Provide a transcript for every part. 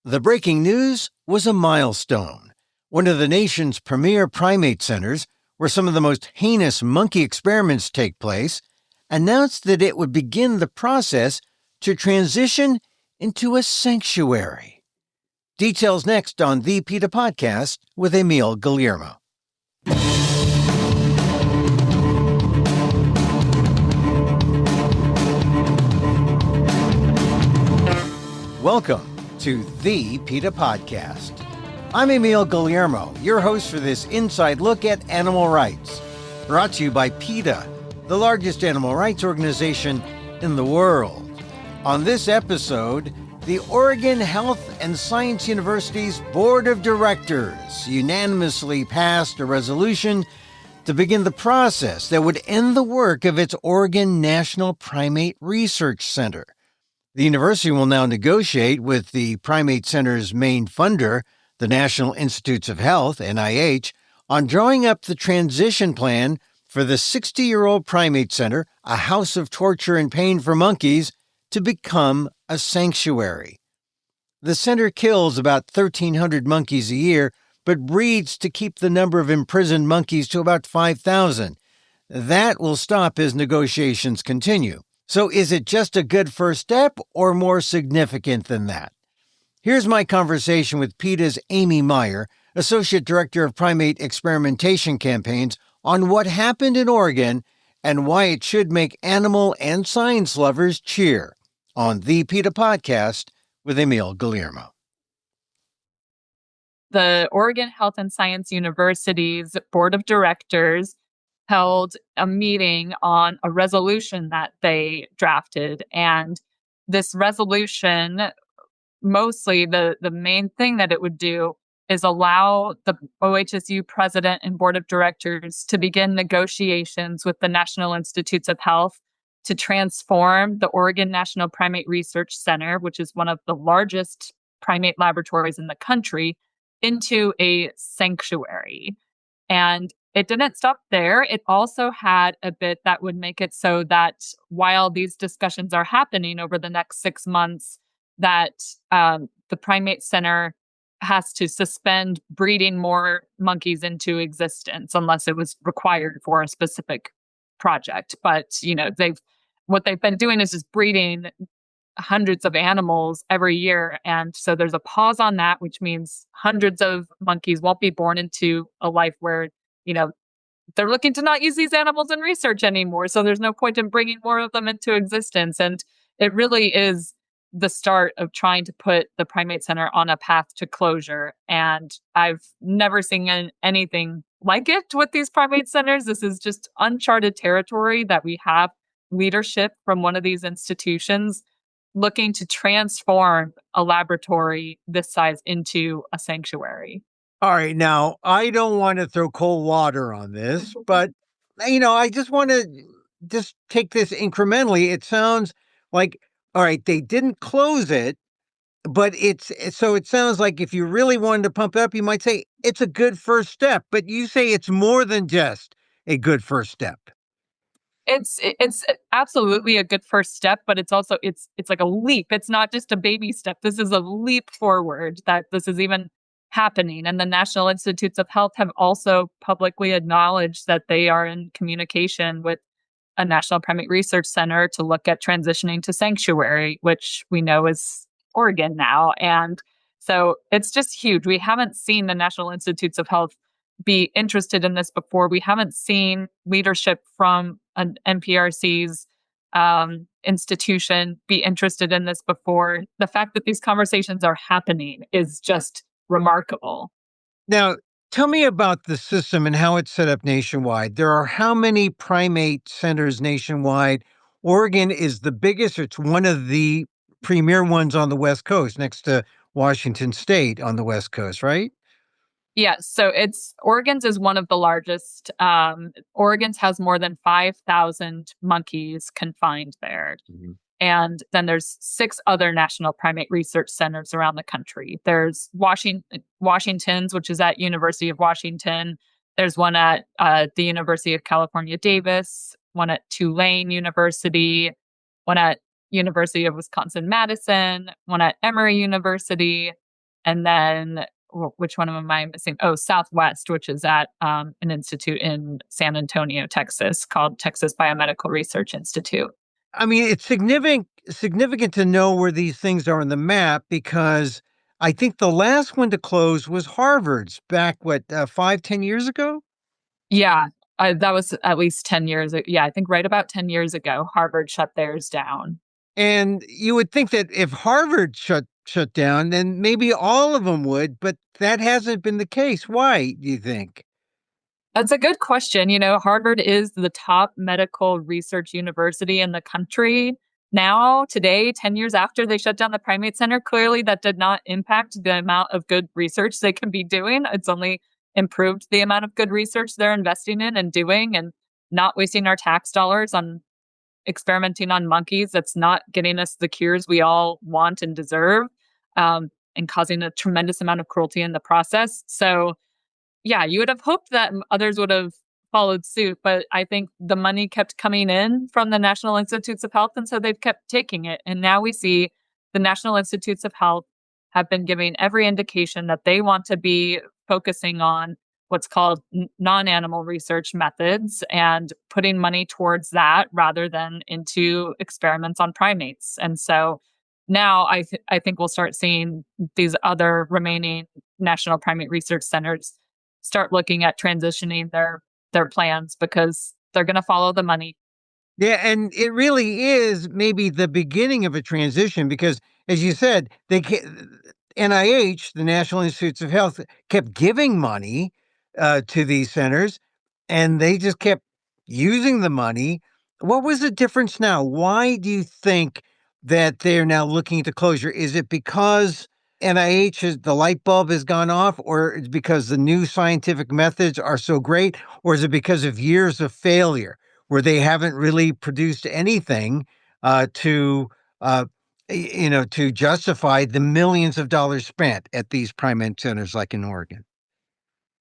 The breaking news was a milestone. One of the nation's premier primate centers, where some of the most heinous monkey experiments take place, announced that it would begin the process to transition into a sanctuary. Details next on the PETA podcast with Emil Guillermo. Welcome to the PETA podcast. I'm Emil Guillermo, your host for this inside look at animal rights, brought to you by PETA, the largest animal rights organization in the world. On this episode, the Oregon Health and Science University's Board of Directors unanimously passed a resolution to begin the process that would end the work of its Oregon National Primate Research Center. The university will now negotiate with the Primate Center's main funder, the National Institutes of Health, NIH, on drawing up the transition plan for the 60-year-old Primate Center, a house of torture and pain for monkeys, to become a sanctuary. The center kills about 1,300 monkeys a year, but breeds to keep the number of imprisoned monkeys to about 5,000. That will stop as negotiations continue. So is it just a good first step or more significant than that? Here's my conversation with PETA's Amy Meyer, Associate Director of Primate Experimentation Campaigns, on what happened in Oregon and why it should make animal and science lovers cheer, on the PETA podcast with Emil Guillermo. The Oregon Health and Science University's Board of Directors held a meeting on a resolution that they drafted. And this resolution, mostly the main thing that it would do is allow the OHSU president and board of directors to begin negotiations with the National Institutes of Health to transform the Oregon National Primate Research Center, which is one of the largest primate laboratories in the country, into a sanctuary. And it didn't stop there. It also had a bit that would make it so that while these discussions are happening over the next 6 months, that the Primate Center has to suspend breeding more monkeys into existence unless it was required for a specific project. But, what they've been doing is just breeding hundreds of animals every year. And so there's a pause on that, which means hundreds of monkeys won't be born into a life where they're looking to not use these animals in research anymore. So there's no point in bringing more of them into existence. And it really is the start of trying to put the Primate Center on a path to closure. And I've never seen anything like it with these primate centers. This is just uncharted territory that we have leadership from one of these institutions looking to transform a laboratory this size into a sanctuary. All right, now, I don't want to throw cold water on this, but, I just want to just take this incrementally. It sounds like, all right, they didn't close it, but so it sounds like if you really wanted to pump it up, you might say it's a good first step, but you say it's more than just a good first step. It's absolutely a good first step, but it's also, it's like a leap. It's not just a baby step. This is a leap forward that this is even happening. And the National Institutes of Health have also publicly acknowledged that they are in communication with a National Primate Research Center to look at transitioning to sanctuary, which we know is Oregon now. And so it's just huge. We haven't seen the National Institutes of Health be interested in this before. We haven't seen leadership from an NPRC's institution be interested in this before. The fact that these conversations are happening is just remarkable. Now, tell me about the system and how it's set up nationwide. There are how many primate centers nationwide? Oregon is the biggest. It's one of the premier ones on the West Coast, next to Washington State on the West Coast, right? Yes. So Oregon's is one of the largest. Oregon's has more than 5,000 monkeys confined there. Mm-hmm. And then there's 6 other national primate research centers around the country. There's Washington's, which is at University of Washington. There's one at the University of California, Davis, one at Tulane University, one at University of Wisconsin-Madison, one at Emory University, and then which one am I missing? Oh, Southwest, which is at an institute in San Antonio, Texas, called Texas Biomedical Research Institute. I mean, it's significant to know where these things are on the map because I think the last one to close was Harvard's back, 5, 10 years ago? Yeah, that was at least 10 years. Yeah, I think right about 10 years ago, Harvard shut theirs down. And you would think that if Harvard shut down, then maybe all of them would, but that hasn't been the case. Why, do you think? That's a good question. Harvard is the top medical research university in the country. Now, today, 10 years after they shut down the Primate Center, clearly that did not impact the amount of good research they can be doing. It's only improved the amount of good research they're investing in and doing, and not wasting our tax dollars on experimenting on monkeys that's not getting us the cures we all want and deserve, and causing a tremendous amount of cruelty in the process. So, yeah, you would have hoped that others would have followed suit, but I think the money kept coming in from the National Institutes of Health, and so they've kept taking it. And now we see the National Institutes of Health have been giving every indication that they want to be focusing on what's called non-animal research methods and putting money towards that rather than into experiments on primates. And so now I think we'll start seeing these other remaining national primate research centers start looking at transitioning their plans because they're going to follow the money. Yeah, and it really is maybe the beginning of a transition because, as you said, NIH, the National Institutes of Health, kept giving money to these centers, and they just kept using the money. What was the difference now? Why do you think that they're now looking to closure? Is it because NIH the light bulb has gone off, or it's because the new scientific methods are so great, or is it because of years of failure where they haven't really produced anything to to justify the millions of dollars spent at these primate centers like in Oregon?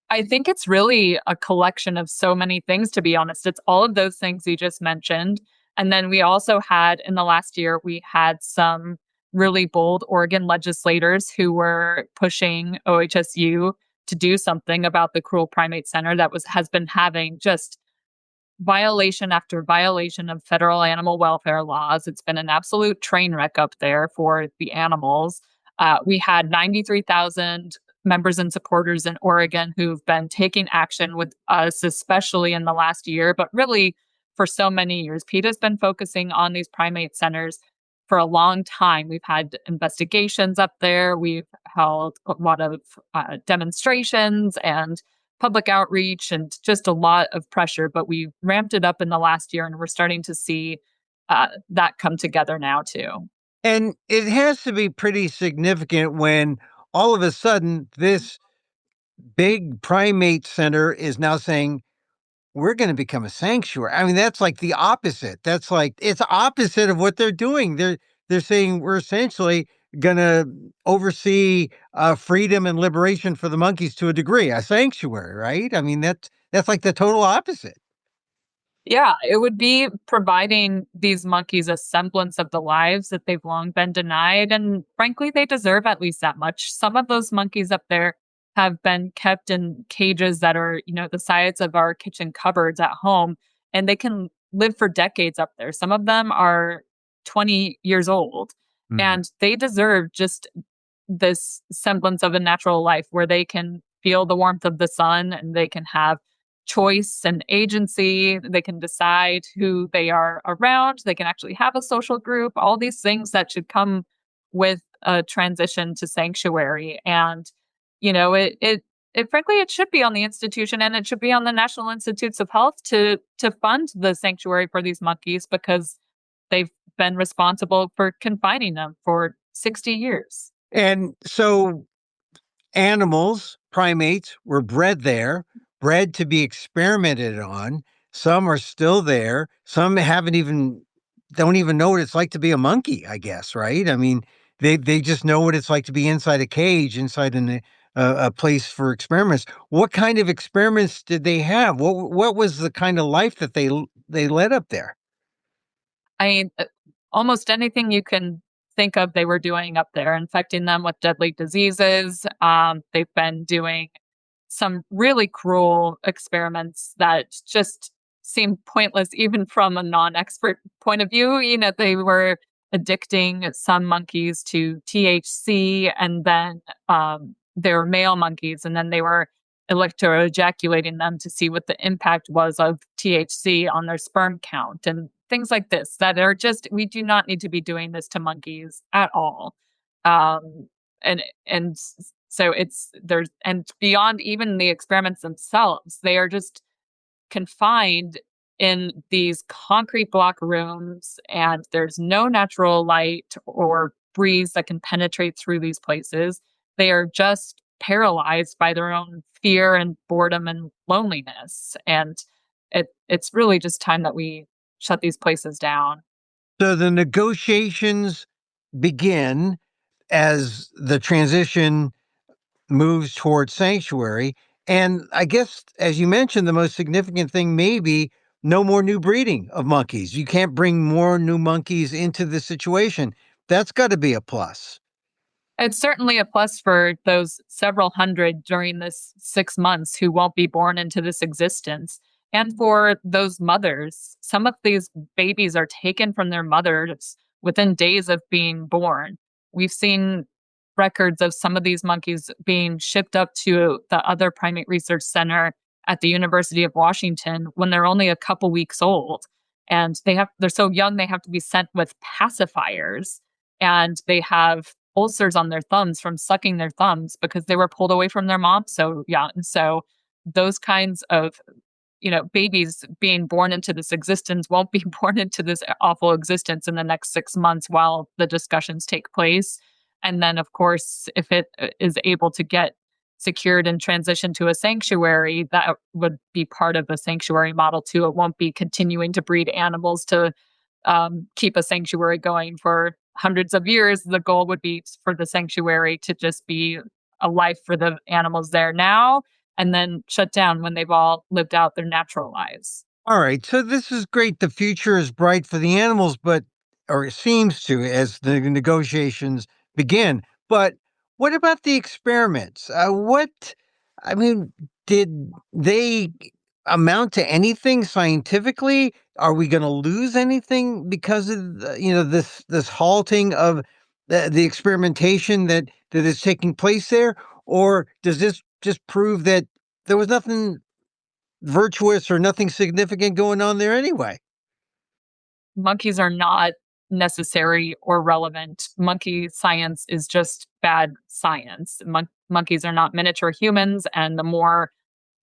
I think it's really a collection of so many things, to be honest. It's all of those things you just mentioned. And then we also had, in the last year, we had some really bold Oregon legislators who were pushing OHSU to do something about the Cruel Primate Center that has been having just violation after violation of federal animal welfare laws. It's been an absolute train wreck up there for the animals. We had 93,000 members and supporters in Oregon who've been taking action with us, especially in the last year, but really for so many years. PETA's been focusing on these primate centers for a long time. We've had investigations up there. We've held a lot of demonstrations and public outreach and just a lot of pressure, but we ramped it up in the last year and we're starting to see that come together now too. And it has to be pretty significant when all of a sudden this big primate center is now saying, we're going to become a sanctuary. I mean, that's like the opposite. That's like it's opposite of what they're doing. They're saying we're essentially going to oversee freedom and liberation for the monkeys to a degree, a sanctuary, right? I mean, that's like the total opposite. Yeah, it would be providing these monkeys a semblance of the lives that they've long been denied. And frankly, they deserve at least that much. Some of those monkeys up there have been kept in cages that are, the size of our kitchen cupboards at home, and they can live for decades up there. Some of them are 20 years old, Mhm. and they deserve just this semblance of a natural life where they can feel the warmth of the sun and they can have choice and agency. They can decide who they are around. They can actually have a social group, all these things that should come with a transition to sanctuary. And, it frankly, it should be on the institution and it should be on the National Institutes of Health to fund the sanctuary for these monkeys because they've been responsible for confining them for 60 years. And so animals, primates, were bred there, bred to be experimented on. Some are still there. Some don't even know what it's like to be a monkey, I guess, right? I mean, they just know what it's like to be inside a cage, inside a place for experiments. What kind of experiments did they have? What was the kind of life that they led up there? I mean, almost anything you can think of they were doing up there, infecting them with deadly diseases. They've been doing some really cruel experiments that just seem pointless, even from a non-expert point of view. They were addicting some monkeys to THC, and then they were male monkeys, and then they were electroejaculating them to see what the impact was of THC on their sperm count and things like this that are just, we do not need to be doing this to monkeys at all. Um, and so there's, and beyond even the experiments themselves, they are just confined in these concrete block rooms, and there's no natural light or breeze that can penetrate through these places. They are just paralyzed by their own fear and boredom and loneliness. And it's really just time that we shut these places down. So the negotiations begin as the transition moves towards sanctuary. And I guess, as you mentioned, the most significant thing may be no more new breeding of monkeys. You can't bring more new monkeys into the situation. That's got to be a plus. It's certainly a plus for those several hundred during this 6 months who won't be born into this existence. And for those mothers, some of these babies are taken from their mothers within days of being born. We've seen records of some of these monkeys being shipped up to the other primate research center at the University of Washington when they're only a couple weeks old. And they're so young they have to be sent with pacifiers, and they have ulcers on their thumbs from sucking their thumbs because they were pulled away from their mom so young. So those kinds of, babies being born into this existence won't be born into this awful existence in the next 6 months while the discussions take place. And then, of course, if it is able to get secured and transitioned to a sanctuary, that would be part of the sanctuary model too. It won't be continuing to breed animals to keep a sanctuary going for hundreds of years. The goal would be for the sanctuary to just be a life for the animals there now, and then shut down when they've all lived out their natural lives. All right. So this is great. The future is bright for the animals, or it seems to, as the negotiations begin. But what about the experiments? I mean, did they amount to anything scientifically? Are we going to lose anything because of this halting of the experimentation that is taking place there, or does this just prove that there was nothing virtuous or nothing significant going on there anyway? Monkeys are not necessary or relevant. Monkey science is just bad science. Monkeys are not miniature humans, and the more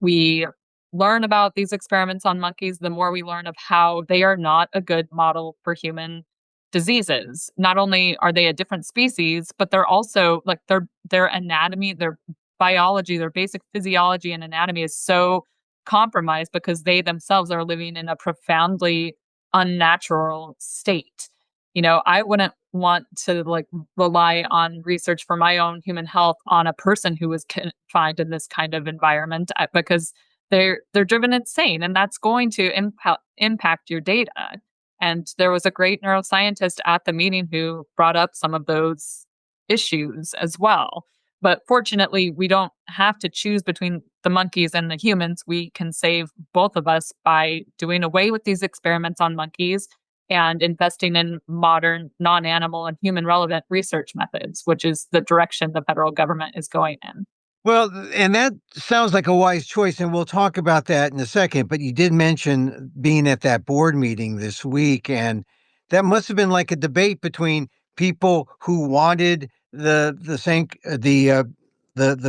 we learn about these experiments on monkeys, the more we learn of how they are not a good model for human diseases. Not only are they a different species, but they're also like their anatomy, their biology, their basic physiology and anatomy is so compromised because they themselves are living in a profoundly unnatural state. I wouldn't want to rely on research for my own human health on a person who was confined in this kind of environment because they're driven insane, and that's going to impact your data. And there was a great neuroscientist at the meeting who brought up some of those issues as well. But fortunately, we don't have to choose between the monkeys and the humans. We can save both of us by doing away with these experiments on monkeys and investing in modern, non-animal and human relevant research methods, which is the direction the federal government is going in. Well, and that sounds like a wise choice, and we'll talk about that in a second. But you did mention being at that board meeting this week, and that must have been like a debate between people who wanted the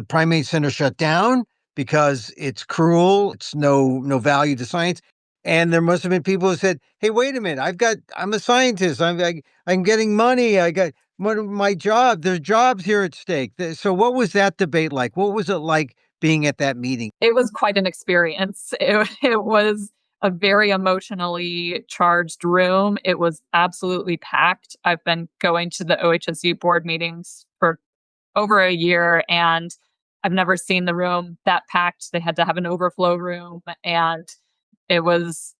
primate center shut down because it's cruel, it's no value to science, and there must have been people who said, "Hey, wait a minute! I'm a scientist. I'm getting money. I got my job. There's jobs here at stake." So what was that debate like? What was it like being at that meeting? It was quite an experience. It was a very emotionally charged room. It was absolutely packed. I've been going to the OHSU board meetings for over a year, and I've never seen the room that packed. They had to have an overflow room, and it was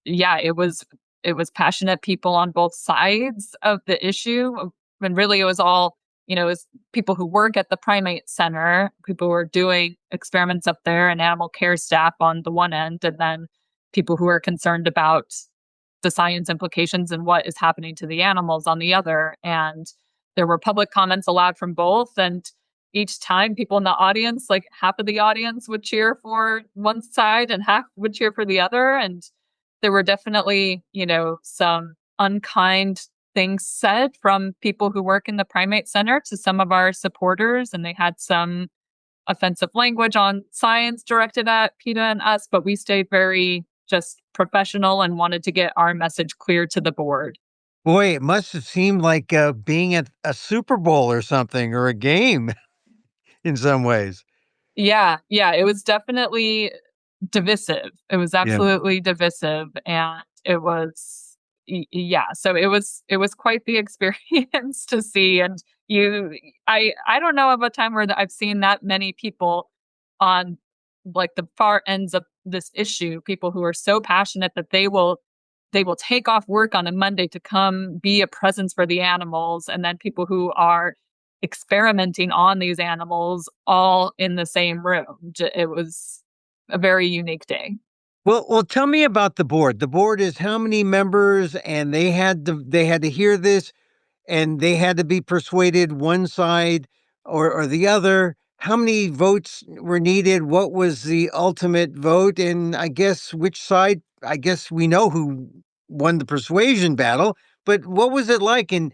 passionate people on both sides of the issue, And really it was all, it was people who work at the Primate Center, people who are doing experiments up there, and animal care staff on the one end, and then people who are concerned about the science implications and what is happening to the animals on the other. And there were public comments allowed from both. And each time people in the audience, like half of the audience would cheer for one side and half would cheer for the other. And there were definitely, some unkind things said from people who work in the Primate Center to some of our supporters. And they had some offensive language on science directed at PETA and us, but we stayed very just professional and wanted to get our message clear to the board. Boy, it must have seemed like being at a Super Bowl or something, or a game in some ways. Yeah, it was definitely divisive. It was Yeah. absolutely divisive, and it was yeah, so it was quite the experience to see. And I don't know of a time where I've seen that many people on like the far ends of this issue, people who are so passionate that they will take off work on a Monday to come be a presence for the animals, and then people who are experimenting on these animals all in the same room. It was a very unique day. Well, tell me about the board. The board is how many members, and they had to hear this, and they had to be persuaded one side or the other. How many votes were needed? What was the ultimate vote? And I guess which side? I guess we know who won the persuasion battle, but what was it like? And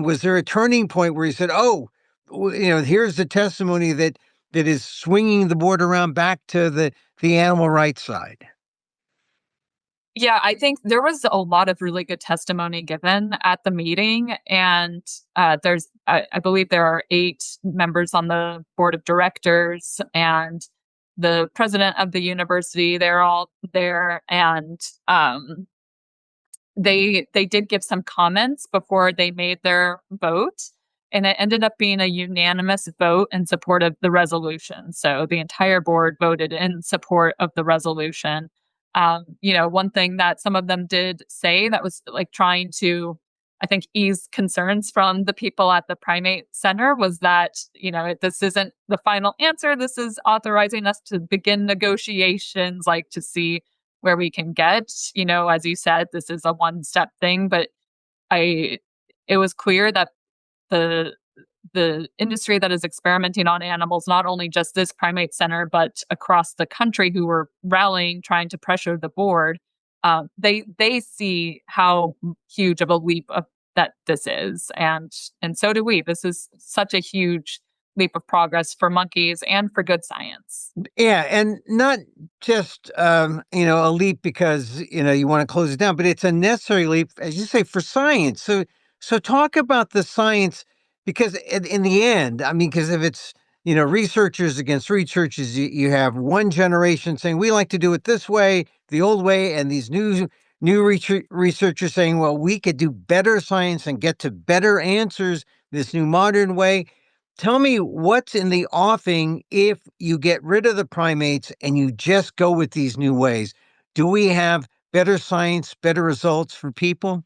was there a turning point where you said, "Oh, here's the testimony that is swinging the board around back to the animal rights side"? Yeah, I think there was a lot of really good testimony given at the meeting. And I believe there are 8 members on the board of directors and the president of the university. They're all there. And they did give some comments before they made their vote, and it ended up being a unanimous vote in support of the resolution. So the entire board voted in support of the resolution. One thing that some of them did say that was like trying to, I think, ease concerns from the people at the Primate Center was that, this isn't the final answer. This is authorizing us to begin negotiations, like to see where we can get. As you said, this is a one-step thing, but I it was clear that the the industry that is experimenting on animals, not only just this primate center, but across the country, who were rallying, trying to pressure the board, they see how huge of a leap that this is, and so do we. This is such a huge leap of progress for monkeys and for good science. Yeah, and not just a leap because you want to close it down, but it's a necessary leap, as you say, for science. So talk about the science, because in the end, I mean, because if it's researchers against researchers, you have one generation saying we like to do it this way, the old way, and these new researchers saying, well, we could do better science and get to better answers this new modern way. Tell me what's in the offing if you get rid of the primates and you just go with these new ways. Do we have better science, better results for people?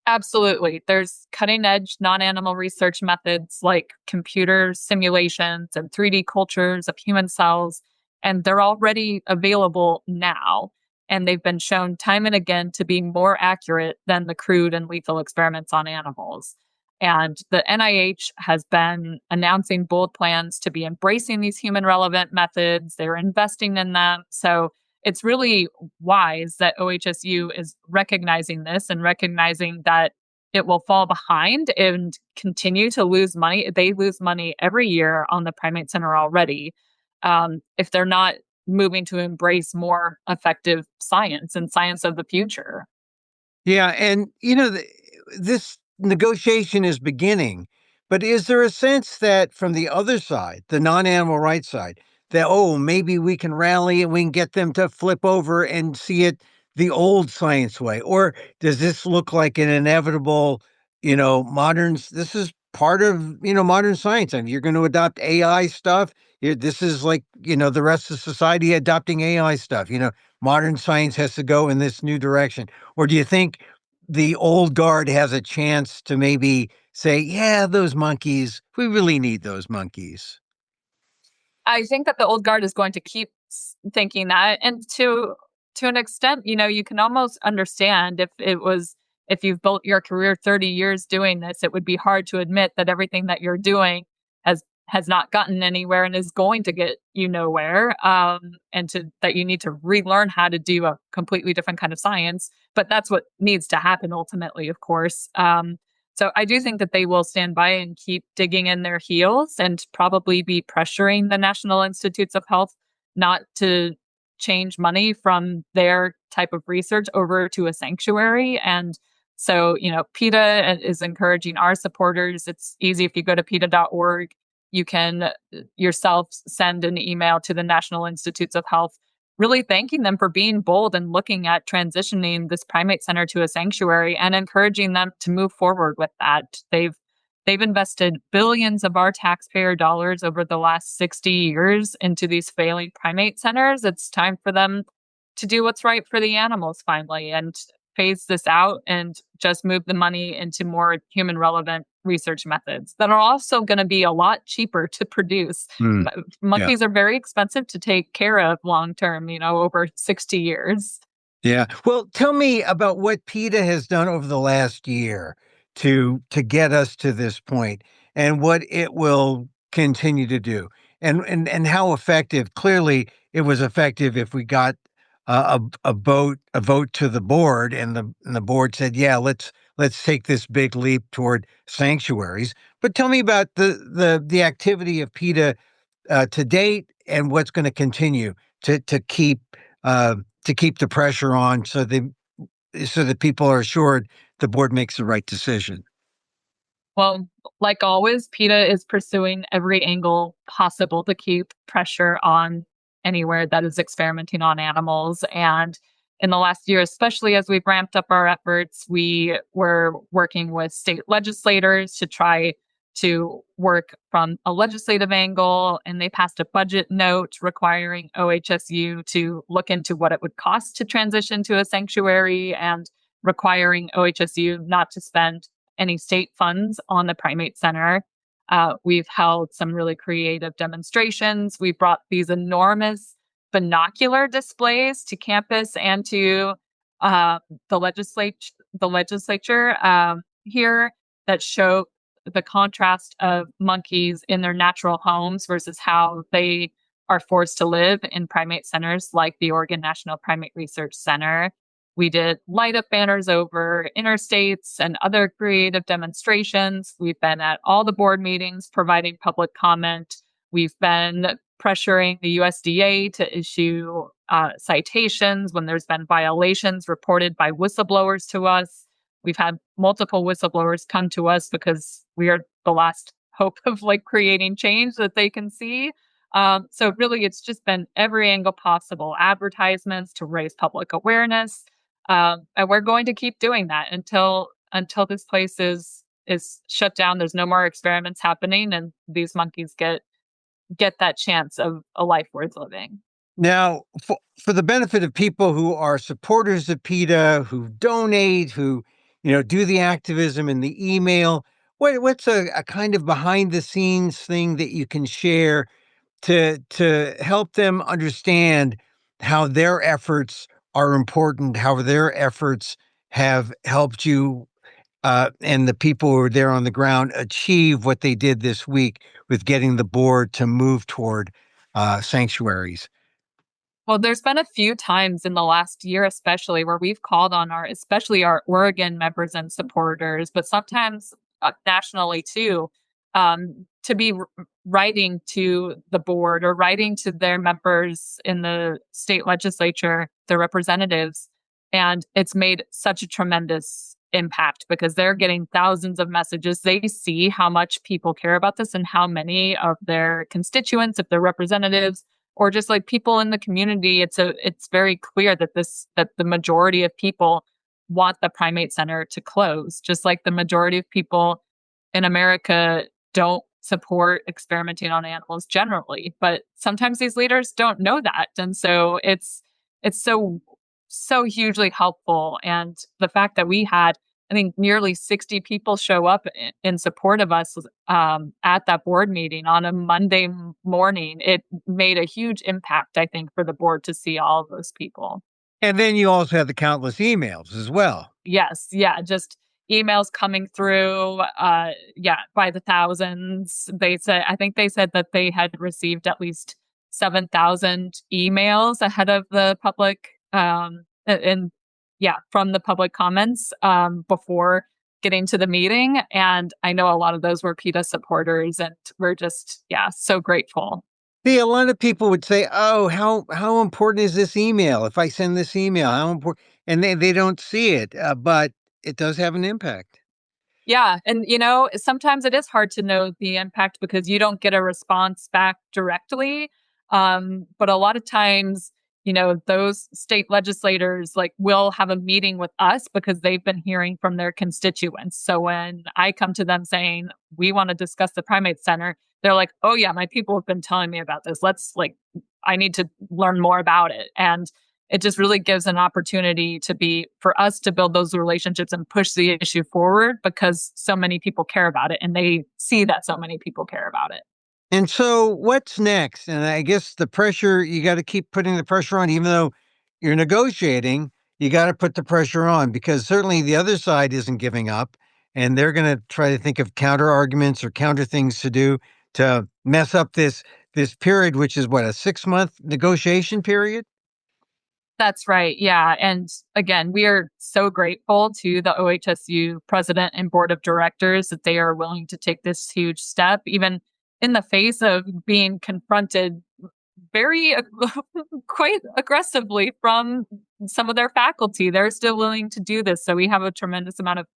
Absolutely. There's cutting edge non animal research methods like computer simulations and 3D cultures of human cells, and they're already available now. And they've been shown time and again to be more accurate than the crude and lethal experiments on animals. And the NIH has been announcing bold plans to be embracing these human relevant methods. They're investing in them. So it's really wise that OHSU is recognizing this and recognizing that it will fall behind and continue to lose money. They lose money every year on the Primate Center already, if they're not moving to embrace more effective science and science of the future. Yeah, and this negotiation is beginning, but is there a sense that from the other side, the non-animal rights side, that maybe we can rally and we can get them to flip over and see it the old science way? Or does this look like an inevitable, this is part of, modern science, and you're going to adopt AI stuff. This is like, the rest of society adopting AI stuff. Modern science has to go in this new direction. Or do you think the old guard has a chance to maybe say, yeah, those monkeys, we really need those monkeys. I think that the old guard is going to keep thinking that, and to an extent, you can almost understand if you've built your career 30 years doing this, it would be hard to admit that everything that you're doing has not gotten anywhere and is going to get you nowhere, and to that you need to relearn how to do a completely different kind of science. But that's what needs to happen ultimately, of course. So I do think that they will stand by and keep digging in their heels and probably be pressuring the National Institutes of Health not to change money from their type of research over to a sanctuary. And so, PETA is encouraging our supporters. It's easy if you go to PETA.org. You can yourself send an email to the National Institutes of Health, really thanking them for being bold and looking at transitioning this primate center to a sanctuary and encouraging them to move forward with that. They've invested billions of our taxpayer dollars over the last 60 years into these failing primate centers. It's time for them to do what's right for the animals finally and phase this out and just move the money into more human relevant research methods that are also going to be a lot cheaper to produce. Mm, yeah. Monkeys are very expensive to take care of long term, over 60 years. Yeah. Well, tell me about what PETA has done over the last year to get us to this point and what it will continue to do. And how effective. Clearly, it was effective if we got a vote to the board and the board said, "Yeah, let's take this big leap toward sanctuaries." But tell me about the activity of PETA to date and what's going to continue to keep the pressure on so that people are assured the board makes the right decision. Well, like always, PETA is pursuing every angle possible to keep pressure on anywhere that is experimenting on animals. And in the last year, especially as we've ramped up our efforts, we were working with state legislators to try to work from a legislative angle. And they passed a budget note requiring OHSU to look into what it would cost to transition to a sanctuary and requiring OHSU not to spend any state funds on the Primate Center. We've held some really creative demonstrations. We've brought these enormous binocular displays to campus and to uh, the legislature here that show the contrast of monkeys in their natural homes versus how they are forced to live in primate centers like the Oregon National Primate Research Center. We did light up banners over interstates and other creative demonstrations. We've been at all the board meetings providing public comment. We've been pressuring the USDA to issue citations when there's been violations reported by whistleblowers to us. We've had multiple whistleblowers come to us because we are the last hope of creating change that they can see. So really, it's just been every angle possible, advertisements to raise public awareness. And we're going to keep doing that until this place is shut down. There's no more experiments happening, and these monkeys get that chance of a life worth living. Now, for the benefit of people who are supporters of PETA, who donate, who do the activism and the email, what's a kind of behind the scenes thing that you can share to help them understand how their efforts are important, how their efforts have helped you and the people who are there on the ground achieve what they did this week with getting the board to move toward sanctuaries. Well, there's been a few times in the last year, especially where we've called on especially our Oregon members and supporters, but sometimes nationally too, to be writing to the board or writing to their members in the state legislature, their representatives. And it's made such a tremendous impact because they're getting thousands of messages. They see how much people care about this and how many of their constituents, if they're representatives, or just people in the community, it's very clear that the majority of people want the primate center to close, just like the majority of people in America don't support experimenting on animals generally. But sometimes these leaders don't know that, and so it's so hugely helpful. And the fact that we had, I think, nearly 60 people show up in support of us at that board meeting on a Monday morning, it made a huge impact, I think, for the board to see all of those people. And then you also had the countless emails as well. Yes, yeah, just emails coming through, by the thousands. I think they said that they had received at least 7,000 emails ahead of the public, from the public comments, before getting to the meeting. And I know a lot of those were PETA supporters, and we're just, so grateful. See, a lot of people would say, "Oh, how important is this email? If I send this email, how important?" And they don't see it, but it does have an impact. Yeah. And, sometimes it is hard to know the impact because you don't get a response back directly. But a lot of times, those state legislators will have a meeting with us because they've been hearing from their constituents. So when I come to them saying, we want to discuss the Primate Center, they're like, oh, yeah, my people have been telling me about this. I need to learn more about it. And it just really gives an opportunity for us to build those relationships and push the issue forward because so many people care about it and they see that so many people care about it. And so what's next? And I guess the pressure, you got to keep putting the pressure on, even though you're negotiating, you got to put the pressure on because certainly the other side isn't giving up and they're going to try to think of counter arguments or counter things to do to mess up this period, which is what, a 6-month negotiation period? That's right. Yeah. And again, we are so grateful to the OHSU president and board of directors that they are willing to take this huge step, even in the face of being confronted very quite aggressively from some of their faculty. They're still willing to do this. So we have a tremendous amount of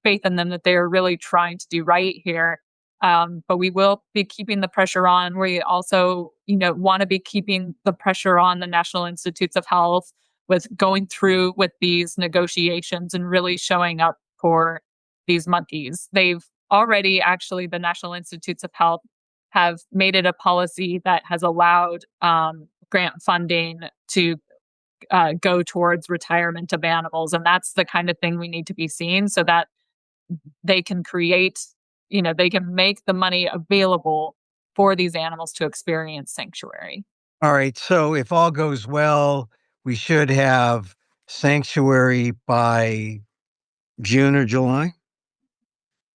faith in them that they are really trying to do right here. But we will be keeping the pressure on. We also, want to be keeping the pressure on the National Institutes of Health with going through with these negotiations and really showing up for these monkeys. They've already actually, the National Institutes of Health have made it a policy that has allowed grant funding to go towards retirement of animals. And that's the kind of thing we need to be seeing so that they can they can make the money available for these animals to experience sanctuary. All right. So if all goes well, we should have sanctuary by June or July.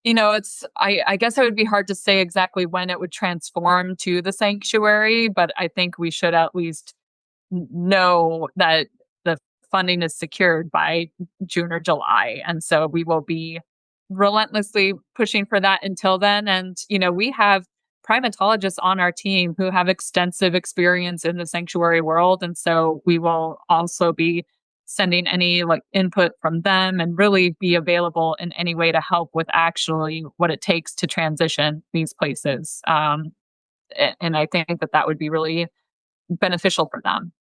I guess it would be hard to say exactly when it would transform to the sanctuary, but I think we should at least know that the funding is secured by June or July. And so we will be relentlessly pushing for that until then. And, we have primatologists on our team who have extensive experience in the sanctuary world. And so we will also be sending any input from them and really be available in any way to help with actually what it takes to transition these places. And I think that would be really beneficial for them.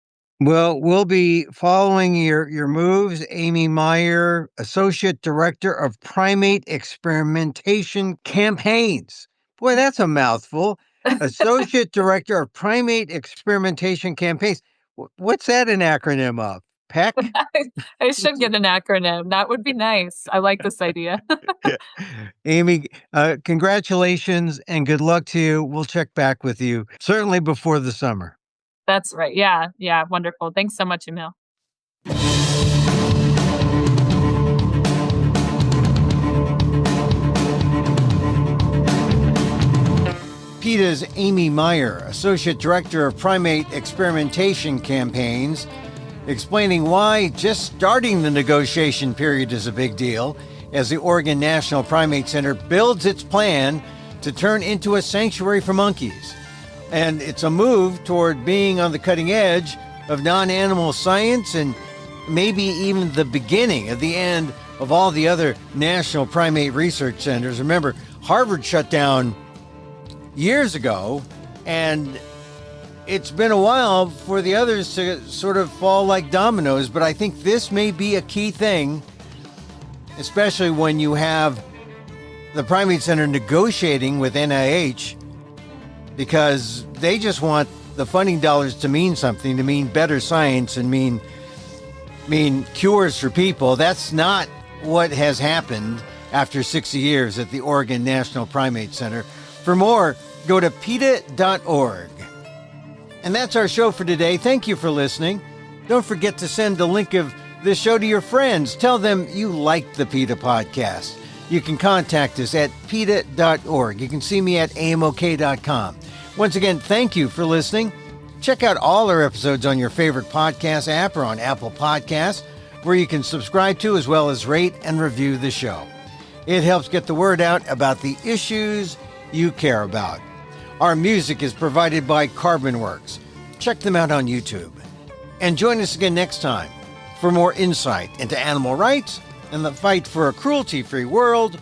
Well, we'll be following your moves. Amy Meyer, Associate Director of Primate Experimentation Campaigns. Boy, that's a mouthful. Associate Director of Primate Experimentation Campaigns. What's that an acronym of? PEC? I should get an acronym. That would be nice. I like this idea. Amy, congratulations and good luck to you. We'll check back with you, certainly before the summer. That's right. Yeah. Yeah. Wonderful. Thanks so much, Emil. PETA's Amy Meyer, Associate Director of Primate Experimentation Campaigns, explaining why just starting the negotiation period is a big deal as the Oregon National Primate Center builds its plan to turn into a sanctuary for monkeys. And it's a move toward being on the cutting edge of non-animal science and maybe even the beginning of the end of all the other national primate research centers. Remember, Harvard shut down years ago, and it's been a while for the others to sort of fall like dominoes, but I think this may be a key thing, especially when you have the Primate Center negotiating with NIH, because they just want the funding dollars to mean something, to mean better science and mean mean cures for people. That's not what has happened after 60 years at the Oregon National Primate Center. For more, go to PETA.org. And that's our show for today. Thank you for listening. Don't forget to send the link of this show to your friends. Tell them you like the PETA podcast. You can contact us at PETA.org. You can see me at AMOK.com. Once again, thank you for listening. Check out all our episodes on your favorite podcast app or on Apple Podcasts, where you can subscribe to as well as rate and review the show. It helps get the word out about the issues you care about. Our music is provided by CarbonWorks. Check them out on YouTube. And join us again next time for more insight into animal rights and the fight for a cruelty-free world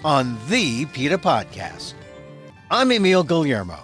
on the PETA Podcast. I'm Emil Guillermo.